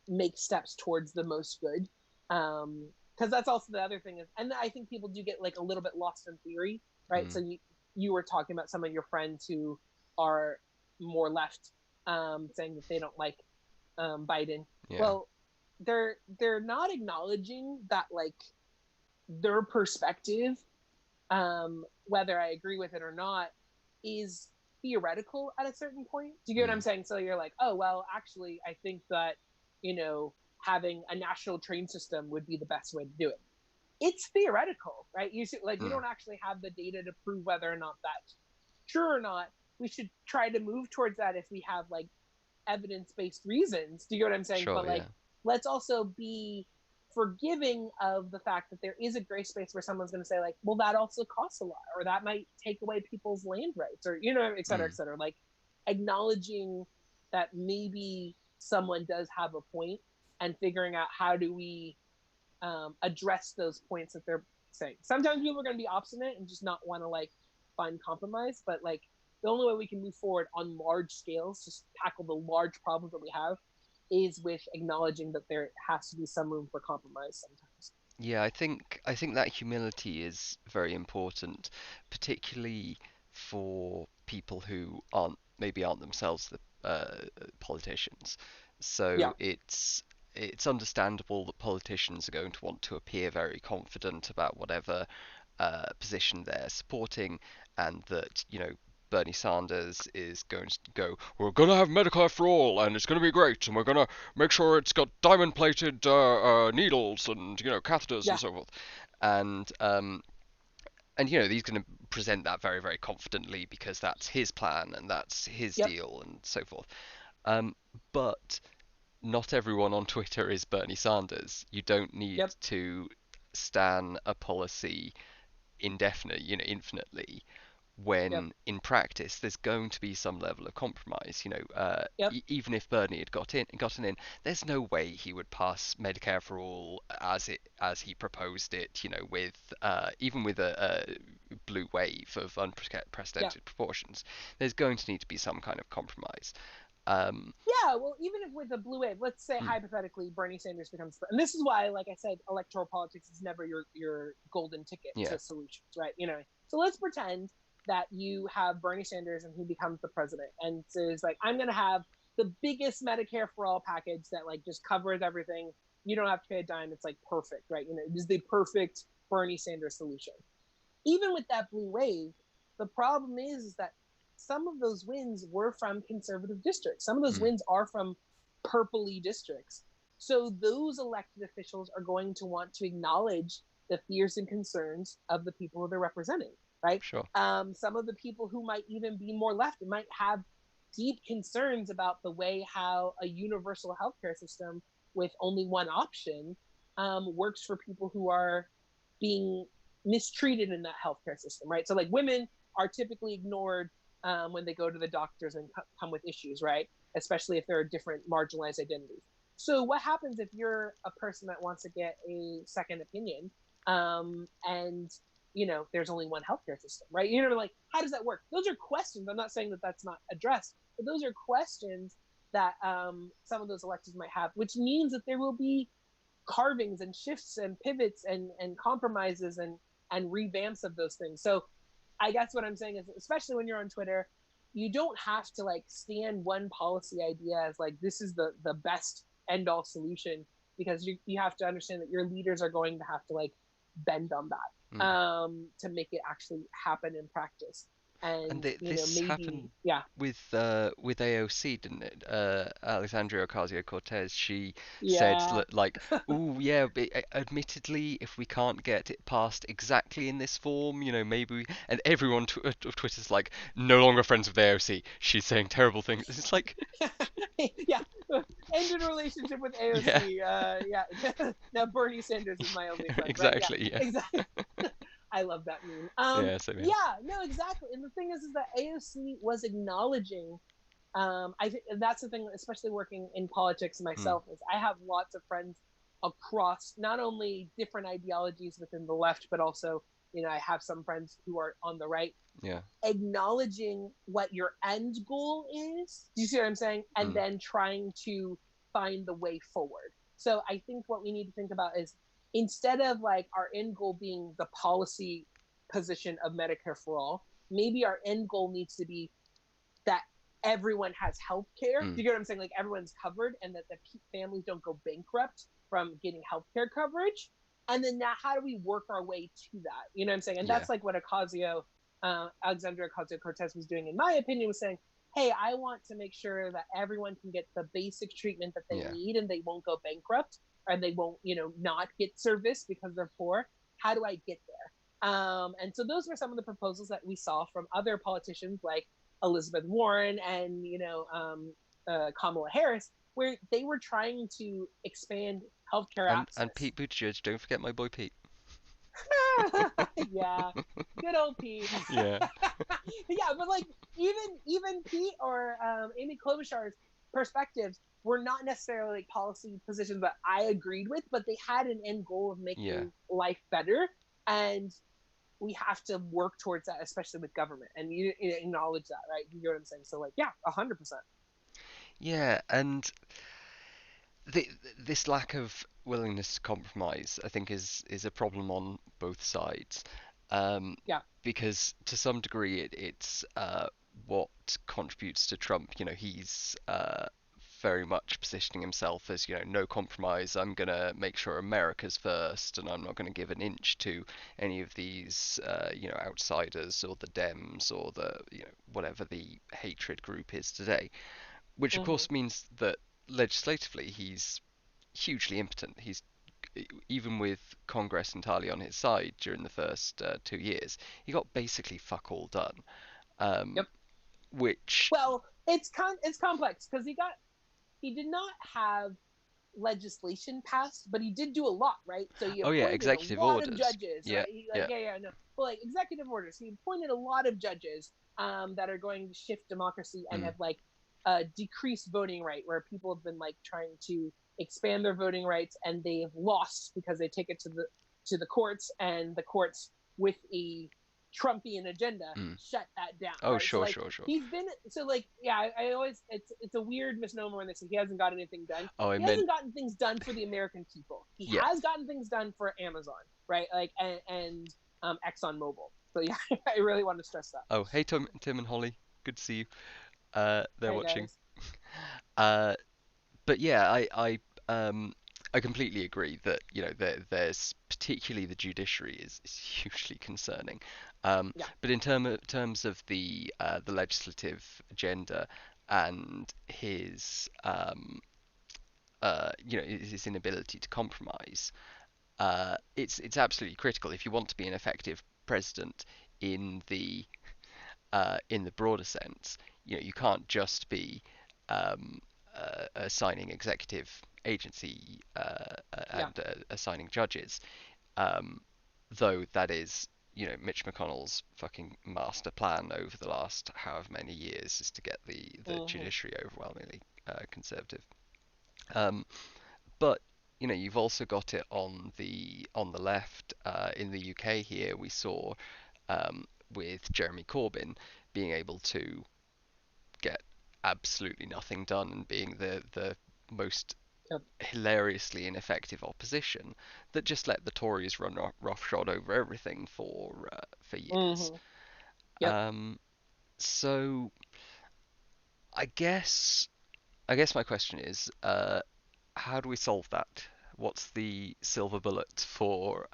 make steps towards the most good. Because that's also the other thing is, and I think people do get like a little bit lost in theory, right? Mm, So you were talking about some of your friends who are more left, saying that they don't like Biden. yeah. Well, they're not acknowledging that like their perspective, whether I agree with it or not, is theoretical at a certain point. Do you get what I'm Mm, saying? So you're like, oh, well, actually, I think that, having a national train system would be the best way to do it. It's theoretical, right? You should, like, we mm, don't actually have the data to prove whether or not that's true or not. We should try to move towards that if we have like evidence-based reasons. Do you get what I'm saying? sure, But like, yeah. let's also be forgiving of the fact that there is a gray space where someone's going to say like, well, that also costs a lot, or that might take away people's land rights, or et cetera, et Mm, cetera. Like acknowledging that maybe someone does have a point and figuring out how do we address those points that they're saying. Sometimes people are going to be obstinate and just not want to like find compromise, but like the only way we can move forward on large scales, just tackle the large problems that we have, is with acknowledging that there has to be some room for compromise sometimes. Yeah, I think that humility is very important, particularly for people who aren't themselves the politicians. Yeah, So it's understandable that politicians are going to want to appear very confident about whatever position they're supporting, and that, Bernie Sanders is going to go, we're going to have Medicare for all, and it's going to be great, and we're going to make sure it's got diamond-plated needles and, catheters and yeah, so forth. And he's going to present that very, very confidently because that's his plan and that's his yep, deal and so forth. Um, but not everyone on Twitter is Bernie Sanders. You don't need yep, to stan a policy infinitely, yep, when in practice there's going to be some level of compromise. yep, Even if Bernie had gotten in, there's no way he would pass Medicare for all as he proposed it. With even with a blue wave of yeah. unprecedented proportions, there's going to need to be some kind of compromise. Um, Yeah, well, even if with a blue wave, let's say hmm, hypothetically Bernie Sanders becomes, and this is why, like I said, electoral politics is never your golden ticket yeah, to solutions, right? So let's pretend that you have Bernie Sanders and he becomes the president and says like, I'm going to have the biggest Medicare for all package that like just covers everything. You don't have to pay a dime. It's like perfect, right? It is the perfect Bernie Sanders solution. Even with that blue wave, the problem is that some of those wins were from conservative districts. Some of those mm, wins are from purpley districts. So those elected officials are going to want to acknowledge the fears and concerns of the people who they're representing, right? sure, Some of the people who might even be more left might have deep concerns about the way how a universal healthcare system with only one option works for people who are being mistreated in that healthcare system, right? So like women are typically ignored when they go to the doctors and come with issues, right? Especially if there are different marginalized identities. So what happens if you're a person that wants to get a second opinion, and there's only one healthcare system, right? Like how does that work? Those are questions. I'm not saying that that's not addressed, but those are questions that some of those electors might have, which means that there will be carvings and shifts and pivots and compromises and revamps of those things. So I guess what I'm saying is, especially when you're on Twitter, you don't have to like stand one policy idea as like this is the best end all solution, because you have to understand that your leaders are going to have to like bend on that mm. to make it actually happen in practice. And And this maybe happened yeah, with AOC, didn't it? Alexandria Ocasio-Cortez. She said yeah. like, "Oh yeah, but admittedly, if we can't get it passed exactly in this form, maybe." And everyone of Twitter's like, "No longer friends with AOC. She's saying terrible things." It's like, Yeah, ended a relationship with yeah, AOC. Yeah. Now Bernie Sanders is my only friend, right? Yeah, exactly, yeah, exactly. I love that meme. yeah, same here. Yeah, no, exactly. And the thing is that AOC was acknowledging. I think that's the thing, especially working in politics Mm, myself, is I have lots of friends across not only different ideologies within the left, but also I have some friends who are on the right, yeah, acknowledging what your end goal is. Do you see what I'm saying? And mm, then trying to find the way forward. So I think what we need to think about is, instead of like our end goal being the policy position of Medicare for all, maybe our end goal needs to be that everyone has health care. Do mm, you get what I'm saying? Like everyone's covered, and that the families don't go bankrupt from getting health care coverage. And then now, how do we work our way to that? You know what I'm saying? And yeah, that's like what Alexandria Ocasio Cortez was doing, in my opinion, was saying, hey, I want to make sure that everyone can get the basic treatment that they yeah. need and they won't go bankrupt, or they won't, not get service because they're poor. How do I get there? And so those were some of the proposals that we saw from other politicians like Elizabeth Warren and Kamala Harris, where they were trying to expand healthcare And access. Pete Buttigieg, don't forget my boy Pete. Yeah, good old Pete. Yeah. Yeah, but like even Pete or Amy Klobuchar's, perspectives were not necessarily like policy positions that I agreed with, but they had an end goal of Yeah. making life better. And we have to work towards that, especially with government. And you acknowledge that, right? You know what I'm saying? So, like, yeah, 100%. Yeah, and the, this lack of willingness to compromise, I think, is a problem on both sides, Yeah. because to some degree it's what contributes to Trump. You know, he's very much positioning himself as, no compromise. I'm gonna make sure America's first, and I'm not gonna give an inch to any of these, outsiders or the Dems or the, whatever the hatred group is today. Which of Mm-hmm. course means that legislatively he's hugely impotent. He's even with Congress entirely on his side during the first 2 years, he got basically fuck all done. Um, Yep. which, Well, it's complex because he did not have legislation passed, but he did do a lot, right? So he oh yeah, appointed a executive lot of orders. judges, Yeah, right? He, like, yeah. yeah, no, but like executive orders. He appointed a lot of judges that are going to shift democracy and Mm, have like decreased voting right, where people have been like trying to expand their voting rights and they've lost because they take it to the courts, and the courts with a Trumpian agenda mm. shut that down, Oh, right? So sure, like sure, sure. he's been so like yeah, I always it's a weird misnomer when they say he hasn't got anything done. Oh, I He meant, hasn't gotten things done for the American people. He yeah. has gotten things done for Amazon, right? Like and Exxon Mobil. So yeah, I really want to stress that. Oh, hey, Tim and Holly. Good to see you. They're Hey watching. guys. Uh, but yeah, I completely agree that, there's particularly the judiciary is hugely concerning. Yeah. But in terms of the legislative agenda and his his inability to compromise, it's absolutely critical if you want to be an effective president in the broader sense. You can't just be um, assigning executive agency Yeah. and assigning judges. Um, though that is, Mitch McConnell's fucking master plan over the last however many years is to get the Mm-hmm. judiciary overwhelmingly conservative. Um, but you've also got it on the left. In the UK here, we saw with Jeremy Corbyn being able to get absolutely nothing done and being the most Yep. hilariously ineffective opposition that just let the Tories run roughshod over everything for years. Mm-hmm. Yep. Um, so I guess I guess my question is, how do we solve that? What's the silver bullet for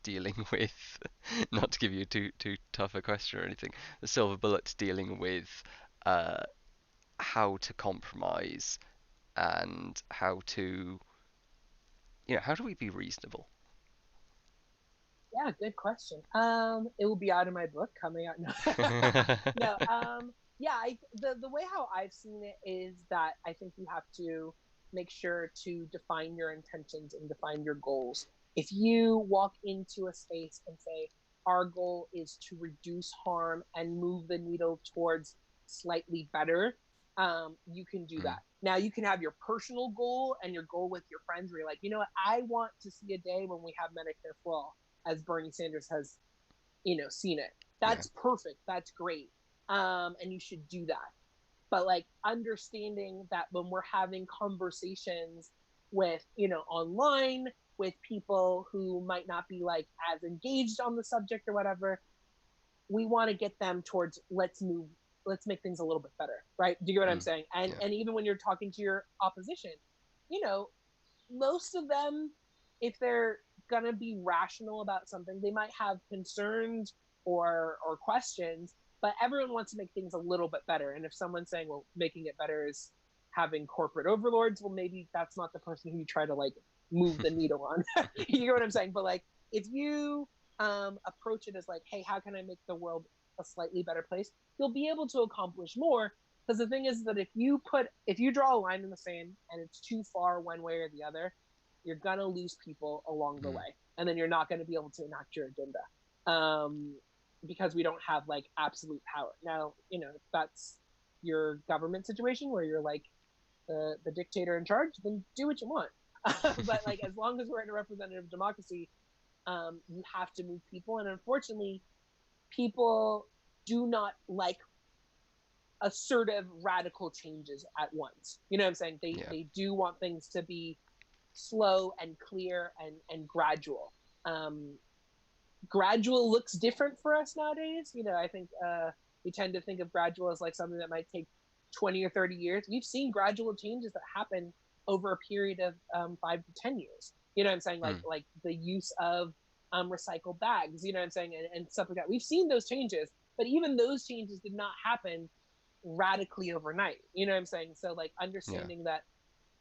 dealing with, not to give you too tough a question or anything, the silver bullet dealing with uh, how to compromise and how do we be reasonable? Yeah, good question. It will be out of my book coming out. No, no. Yeah. The way how I've seen it is that I think you have to make sure to define your intentions and define your goals. If you walk into a space and say, our goal is to reduce harm and move the needle towards slightly better, you can do Mm, that. Now you can have your personal goal and your goal with your friends where you're like, you know what, I want to see a day when we have Medicare for all, as Bernie Sanders has, seen it. yeah. That's perfect. That's great. And you should do that. But like understanding that when we're having conversations with, online with people who might not be like as engaged on the subject or whatever, we want to get them towards let's make things a little bit better, right? Do you get what I'm Mm, saying? And yeah. and even when you're talking to your opposition, you know, most of them, if they're gonna be rational about something, they might have concerns or questions, but everyone wants to make things a little bit better. And if someone's saying, well, making it better is having corporate overlords, well, maybe that's not the person who you try to like move the needle on. You get what I'm saying? But like, if you approach it as like, hey, how can I make the world a slightly better place? You'll be able to accomplish more. Because the thing is that if you draw a line in the sand and it's too far one way or the other, you're gonna lose people along the Mm, way, and then you're not going to be able to enact your agenda, because we don't have like absolute power. Now, if that's your government situation where you're like the dictator in charge, then do what you want. But like as long as we're in a representative democracy, you have to move people, and unfortunately, people do not like assertive radical changes at once. You know what I'm saying? They Yeah, they do want things to be slow and clear and gradual. Um, Gradual looks different for us nowadays. I think we tend to think of gradual as like something that might take 20 or 30 years. We've seen gradual changes that happen over a period of 5 to 10 years. You know what I'm saying? Like mm, like the use of recycled bags. You know what I'm saying? And stuff like that. We've seen those changes, but even those changes did not happen radically overnight. You know what I'm saying? So like yeah, understanding that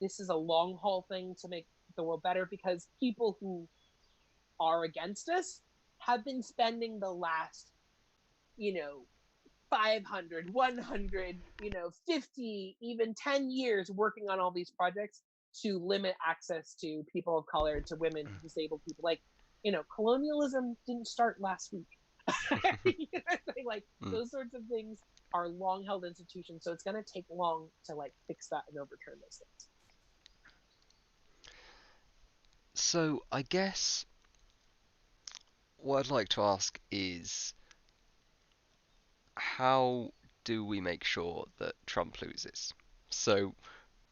this is a long haul thing to make the world better, because people who are against us have been spending the last, you know, 500, 100, 50, even 10 years working on all these projects to limit access to people of color, to women, to disabled people. Like, colonialism didn't start last week. You know what I'm saying? Like, mm. those sorts of things are long held institutions. So it's going to take long to like fix that and overturn those things. So I guess what I'd like to ask is how do we make sure that Trump loses? So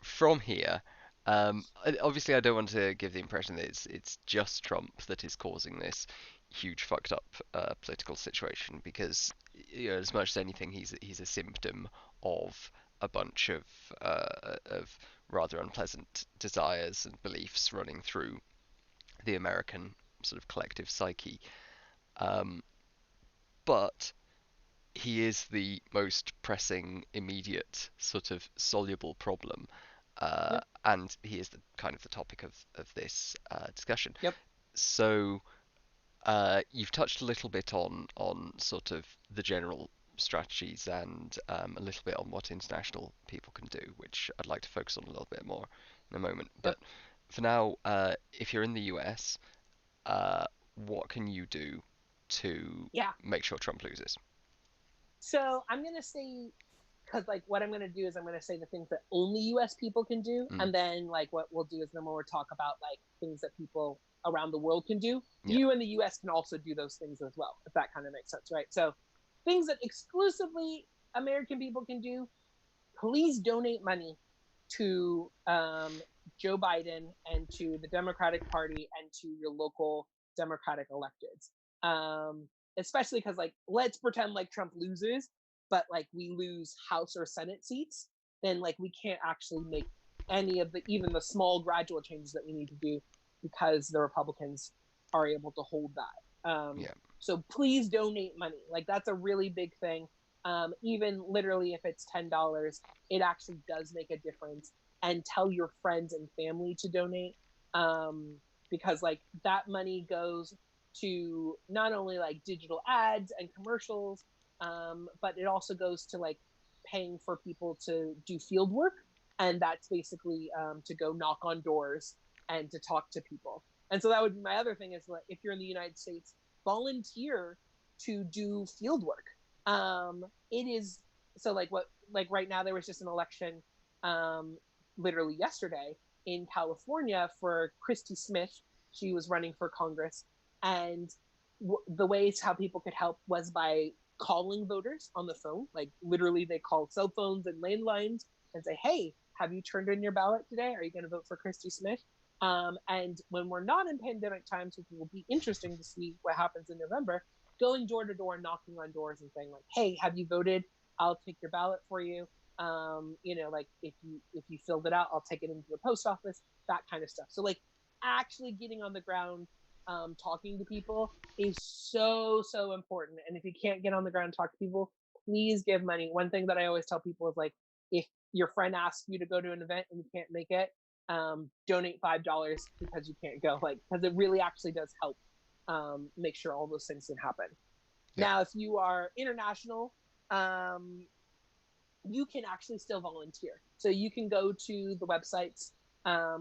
from here, obviously I don't want to give the impression that it's just Trump that is causing this huge fucked up political situation, because as much as anything he's a symptom of a bunch of rather unpleasant desires and beliefs running through the American sort of collective psyche. Um, but he is the most pressing, immediate, sort of soluble problem, Yep. and he is the kind of the topic of this discussion. Yep. So you've touched a little bit on sort of the general strategies and a little bit on what international people can do, which I'd like to focus on a little bit more in a moment. Yep. But for now, if you're in the US, what can you do to Yeah. make sure Trump loses? So I'm going to say, because like what I'm going to do is I'm going to say the things that only US people can do. Mm, And then like what we'll do is then we'll talk about like things that people around the world can do. yeah. You and the US can also do those things as well, if that kind of makes sense, right? So things that exclusively American people can do: please donate money to Joe Biden and to the Democratic Party and to your local Democratic electeds. Especially because, like, let's pretend like Trump loses, but like we lose House or Senate seats, then like we can't actually make any of the even the small gradual changes that we need to do, because the Republicans are able to hold that. Yeah. So please donate money. Like that's a really big thing. Even literally, if it's $10, it actually does make a difference. And tell your friends and family to donate, because like that money goes to not only like digital ads and commercials, but it also goes to like paying for people to do field work, and that's basically to go knock on doors and to talk to people. And so that would be my other thing is like if you're in the United States, volunteer to do field work. It is so like what like right now there was just an election, um, literally yesterday in California for Christy Smith. She was running for Congress, and the ways how people could help was by calling voters on the phone. Like literally, they call cell phones and landlines and say, "Hey, have you turned in your ballot today? Are you going to vote for Christy Smith?" And when we're not in pandemic times, which will be interesting to see what happens in November, going door to door, knocking on doors and saying like, "Hey, have you voted? I'll take your ballot for you. Like if you filled it out, I'll take it into the post office." That kind of stuff. So like actually getting on the ground, talking to people is so important. And if you can't get on the ground and talk to people, please give money. One thing that I always tell people is like, if your friend asks you to go to an event and you can't make it, donate $5 because you can't go, like because it really actually does help make sure all those things can happen. Yeah. Now, if you are international, um, you can actually still volunteer. So you can go to the websites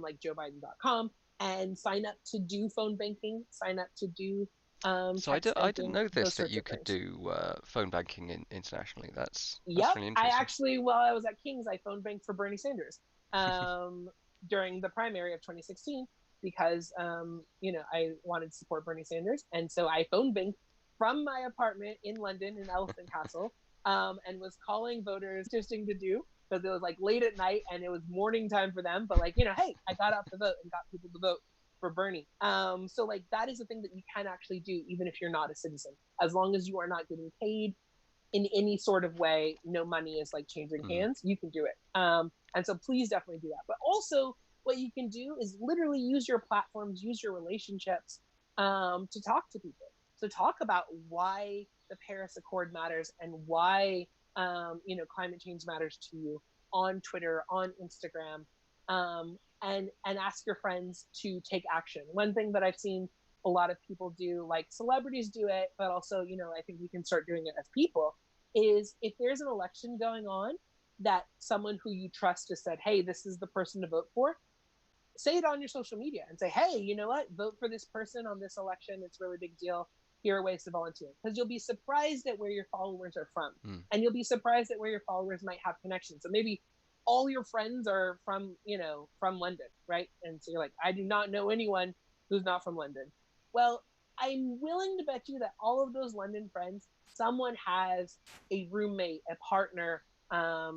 like joebiden.com and sign up to do phone banking, sign up to do So text I didn't banking, know this those that sorts you of could things. do phone banking internationally. That's Yep. really I interesting. actually, while I was at King's, I phone banked for Bernie Sanders. um, during the primary of 2016 because I wanted to support Bernie Sanders, and so I phone banked from my apartment in London in Elephant Castle, and was calling voters. Interesting to do because it was like late at night and it was morning time for them. But like, hey, I got out the vote and got people to vote for Bernie. So like that is a thing that you can actually do even if you're not a citizen, as long as you are not getting paid in any sort of way, no money is like changing Mm. hands, you can do it. And so please definitely do that. But also, what you can do is literally use your platforms, use your relationships to talk to people. So talk about why the Paris Accord matters and why climate change matters to you on Twitter, on Instagram, and ask your friends to take action. One thing that I've seen a lot of people do, like celebrities do it, but also, I think we can start doing it as people, is if there's an election going on that someone who you trust has said, hey, this is the person to vote for, say it on your social media and say, hey, you know what? Vote for this person on this election. It's a really big deal. Here are ways to volunteer. Because you'll be surprised at where your followers are from. Mm. And you'll be surprised at where your followers might have connections. So maybe all your friends are from London, right? And so you're like, I do not know anyone who's not from London. Well, I'm willing to bet you that all of those London friends, someone has a roommate, a partner, a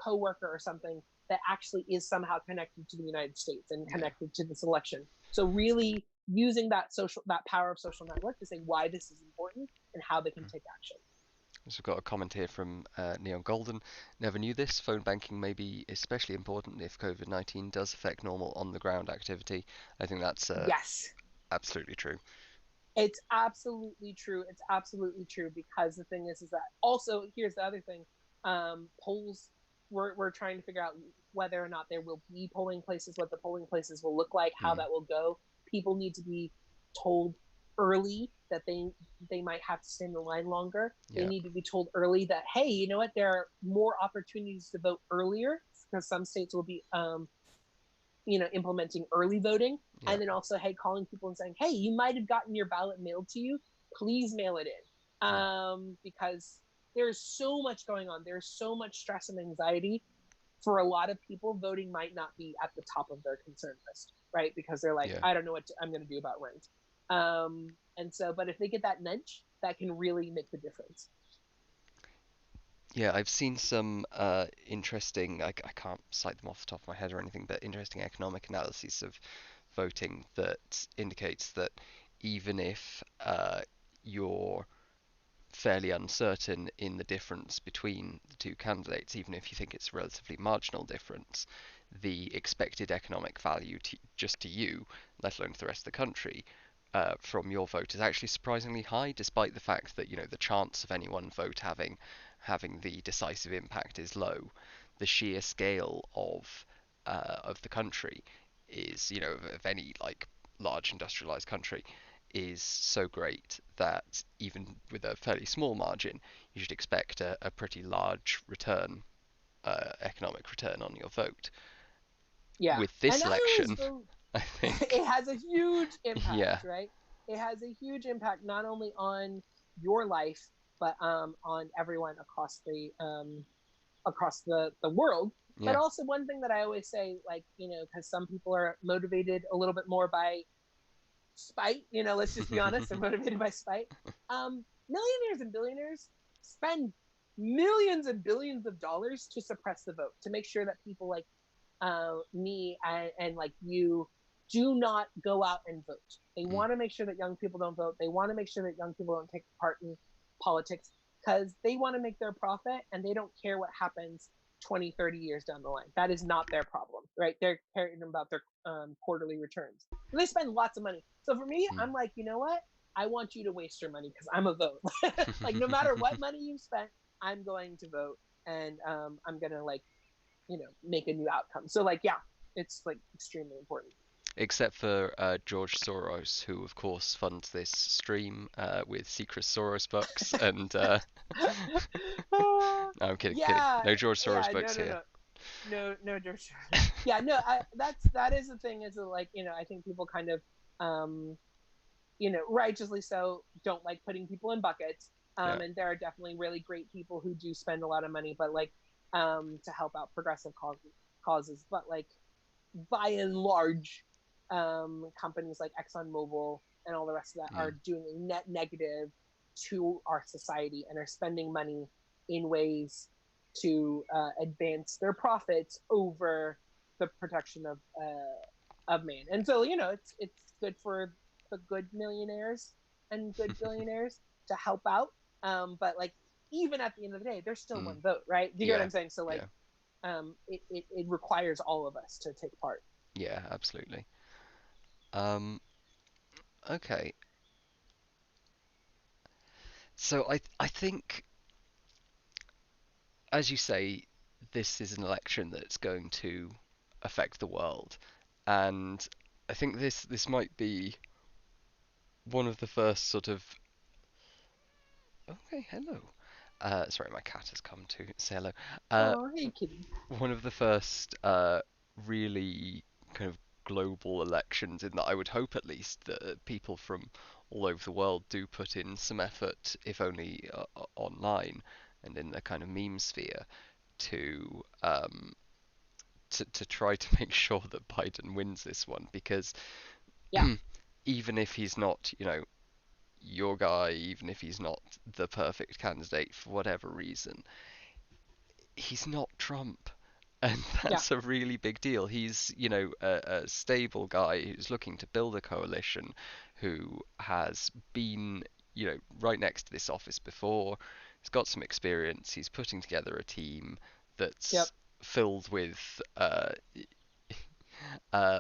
coworker or something that actually is somehow connected to the United States and Yeah. connected to this election. So really using that power of social network to say why this is important and how they can take action. So we've got a comment here from Neon Golden. Never knew this. Phone banking may be especially important if COVID-19 does affect normal on-the-ground activity. I think that's Yes, absolutely true. it's absolutely true. It's absolutely true because the thing is that also here's the other thing. Polls, we're trying to figure out whether or not there will be polling places, what the polling places will look like, how Mm. that will go. People need to be told early that they might have to stay in the line longer. They Yeah. need to be told early that, hey, you know what, there are more opportunities to vote earlier because some states will be implementing early voting. Yeah. And then also, hey, calling people and saying, hey, you might have gotten your ballot mailed to you. Please mail it in. Mm. Because there's so much going on. There's so much stress and anxiety. For a lot of people, voting might not be at the top of their concern list, right? Because they're like, Yeah. I don't know what I'm going to do about rent. And so, but if they get that nudge, that can really make the difference. Yeah, I've seen some interesting, I can't cite them off the top of my head or anything, but interesting economic analysis of voting that indicates that even if you're fairly uncertain in the difference between the two candidates, even if you think it's a relatively marginal difference, the expected economic value just to you, let alone to the rest of the country, from your vote is actually surprisingly high, despite the fact that the chance of any one vote having the decisive impact is low. The sheer scale of the country is, of any like large industrialized country, is so great that even with a fairly small margin, you should expect a pretty large return, economic return on your vote. Yeah. With And this I always election, vote. I think, It has a huge yeah, impact, right? It has a huge impact not only on your life, but on everyone across the world. But yeah, also one thing that I always say, like, because some people are motivated a little bit more by spite, let's just be honest, they're motivated by spite. Millionaires and billionaires spend millions and billions of dollars to suppress the vote, to make sure that people like me and like you do not go out and vote. They mm, want to make sure that young people don't vote. They want to make sure that young people don't take part in politics because they want to make their profit and they don't care what happens 20, 30 years down the line. That is not their problem, right? They're caring about their quarterly returns. So they spend lots of money. So for me, mm. I'm like, you know what? I want you to waste your money because I'm a vote. Like no matter what money you spent, I'm going to vote and I'm gonna like make a new outcome. So like yeah, it's like extremely important. Except for George Soros, who of course funds this stream with secret Soros bucks, and no, I'm kidding, kidding. Yeah, No George Soros yeah, no, bucks no, here. no, no, George. Yeah, no, that is the thing is that, like I think people kind of righteously so don't like putting people in buckets. Yeah, And there are definitely really great people who do spend a lot of money, but like to help out progressive causes. causes, but like by and large, companies like ExxonMobil and all the rest of that Mm. are doing a net negative to our society and are spending money in ways to advance their profits over the protection of man. And so, you know, it's good for the good millionaires and good billionaires to help out. But like even at the end of the day, there's still Mm. one vote, right? Do you get what Yeah. I'm saying? So like Yeah. it requires all of us to take part. Yeah. Absolutely. Um. Okay. So I think, as you say, this is an election that's going to affect the world, and I think this might be one of the first sort of. Okay, hello. Sorry, my cat has come to say hello. Uh, Oh, hey, kitty. One of the first really kind of global elections, in that I would hope at least that people from all over the world do put in some effort, if only online and in the kind of meme sphere, to to try to make sure that Biden wins this one, because Yeah, even if he's not, your guy, even if he's not the perfect candidate for whatever reason, he's not Trump. And yeah, that's a really big deal. He's, a stable guy who's looking to build a coalition, who has been, right next to this office before. He's got some experience. He's putting together a team yep, that's filled with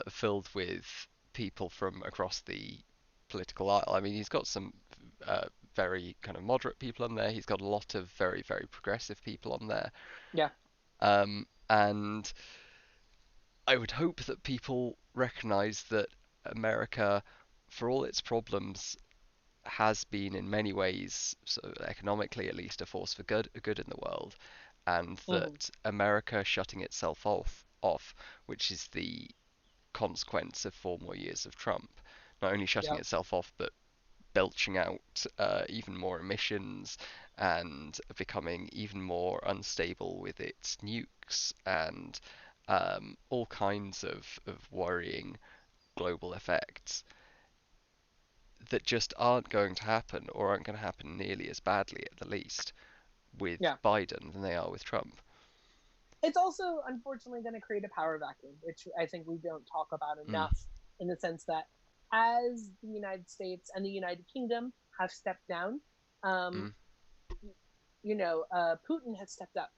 filled with people from across the political aisle. I mean, he's got some uh, very kind of moderate people on there. He's got a lot of very, very progressive people on there. yeah, And I would hope that people recognize that America, for all its problems, has been in many ways, so economically at least, a force for good in the world, and hmm, that America shutting itself off, which is the consequence of 4 more years of Trump, not only shutting yep, itself off, but belching out even more emissions and becoming even more unstable with its nukes and all kinds of worrying global effects that just aren't going to happen, or aren't going to happen nearly as badly, at the least, with yeah. Biden than they are with Trump. It's also unfortunately going to create a power vacuum, which I think we don't talk about Mm, enough, in the sense that as the United States and the United Kingdom have stepped down, um, mm. Putin has stepped up,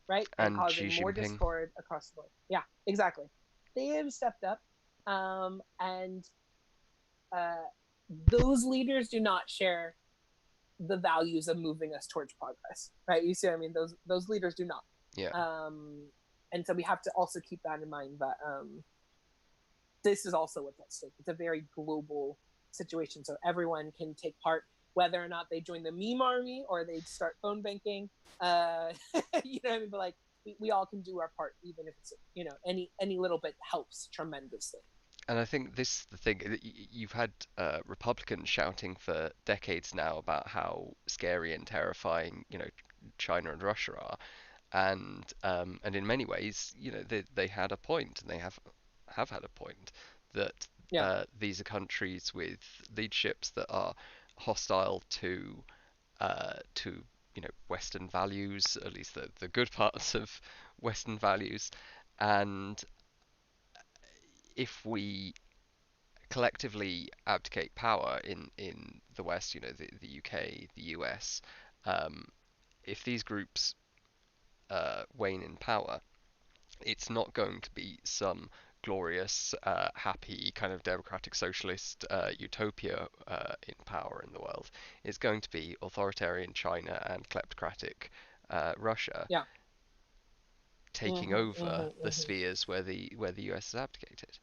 right, and And Xi causing more Jinping. discord across the board. Yeah, exactly. They have stepped up, and uh, those leaders do not share the values of moving us towards progress, right? You see what I mean? Those leaders do not. Yeah. Um, and so we have to also keep that in mind, that this is also what's at stake. It's a very global situation, so everyone can take part, whether or not they join the meme army or they start phone banking. You know what I mean? But like we all can do our part, even if it's any little bit helps tremendously. And I think this is the thing. You've had Republicans shouting for decades now about how scary and terrifying, China and Russia are, and in many ways, they had a point, and they have had a point, that Yeah, these are countries with leaderships that are hostile to Western values, at least the good parts of Western values, and if we collectively abdicate power in the West, the UK, the US, um, if these groups wane in power, it's not going to be some glorious, happy kind of democratic socialist utopia in power in the world. It's going to be authoritarian China and kleptocratic Russia yeah. taking Mm-hmm, over mm-hmm, the mm-hmm. spheres where the US has abdicated.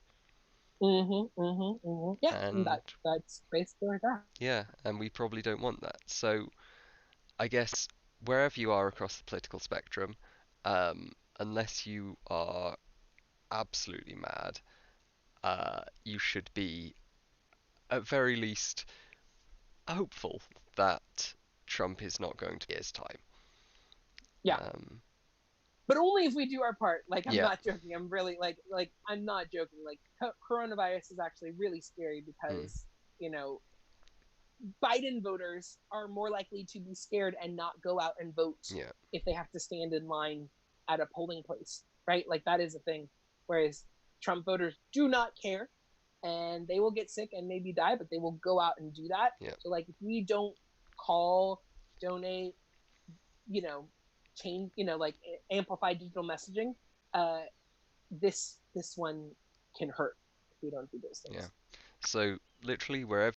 Mm-hmm, mm-hmm, mm-hmm. Yeah, And that's basically that. yeah, and we probably don't want that. So I guess wherever you are across the political spectrum, unless you are absolutely mad, you should be at very least hopeful that Trump is not going to be his time. Yeah, Um, but only if we do our part. Like, I'm Yeah. not joking. I'm really like I'm not joking. Like, coronavirus is actually really scary Mm. because, you know, Biden voters are more likely to be scared and not go out and vote Yeah. if they have to stand in line at a polling place, right? Like, that is a thing. Whereas Trump voters do not care, and they will get sick and maybe die, but they will go out and do that. Yeah. So, like, if we don't call, donate, you know, change, like, amplify digital messaging, uh, this one can hurt if we don't do those Yeah. things. So literally wherever